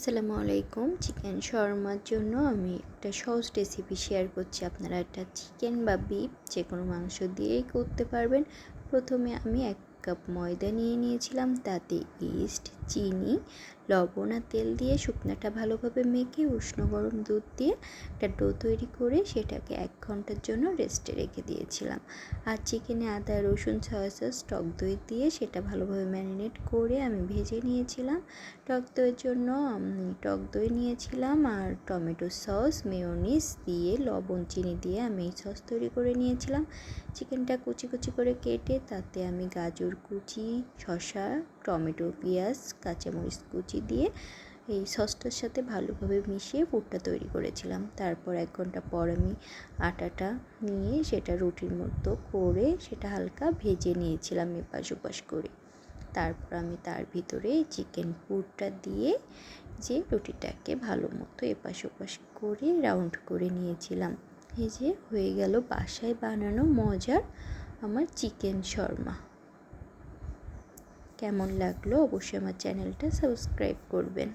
আসসালামু আলাইকুম। চিকেন শর্মার জন্য আমি একটা সহজ রেসিপি শেয়ার করছি। আপনারা এটা চিকেন বা বিফ যে কোনো মাংস দিয়েই করতে পারবেন। প্রথমে আমি 1 কাপ ময়দা নিয়েছিলাম, তাতে ইস্ট, চিনি, লবণ আর তেল দিয়ে শুকনাটা ভালোভাবে মেখে উষ্ণ গরম দুধ দিয়ে একটা ডো তৈরি করে সেটাকে 1 ঘন্টার জন্য রেস্টে রেখে দিয়েছিলাম। আর চিকেনে আদা, রসুন, সয়া সস, টক দই দিয়ে সেটা ভালোভাবে ম্যারিনেট করে আমি ভেজে নিয়েছিলাম। টক দইয়ের জন্য আমি টক দই নিয়েছিলাম আর টমেটো সস, মেয়োনিজ দিয়ে লবণ চিনি দিয়ে আমি এই সস তৈরি করে নিয়েছিলাম। চিকেনটা কুচি কুচি করে কেটে তাতে আমি গাজর কুচি, শসা, টমেটো, পেঁয়াজ, কাঁচামরিচ কুচি দিয়ে এই সসটার সাথে ভালোভাবে মিশিয়ে পুরটা তৈরি করেছিলাম। তারপর 1 ঘন্টা পর আমি আটাটা নিয়ে সেটা রুটির মতো করে সেটা হালকা ভেজে নিয়েছিলাম এপাশ ওপাশ করে। তারপর আমি তার ভিতরে চিকেন পুরটা দিয়ে যে রুটিটাকে ভালো মতো এপাশ ওপাশ করে রাউন্ড করে নিয়েছিলাম। এই যে হয়ে গেল বাসায় বানানো মজার আমার চিকেন শর্মা। কেমন লাগলো অবশ্যই আমার চ্যানেলটা সাবস্ক্রাইব করবেন।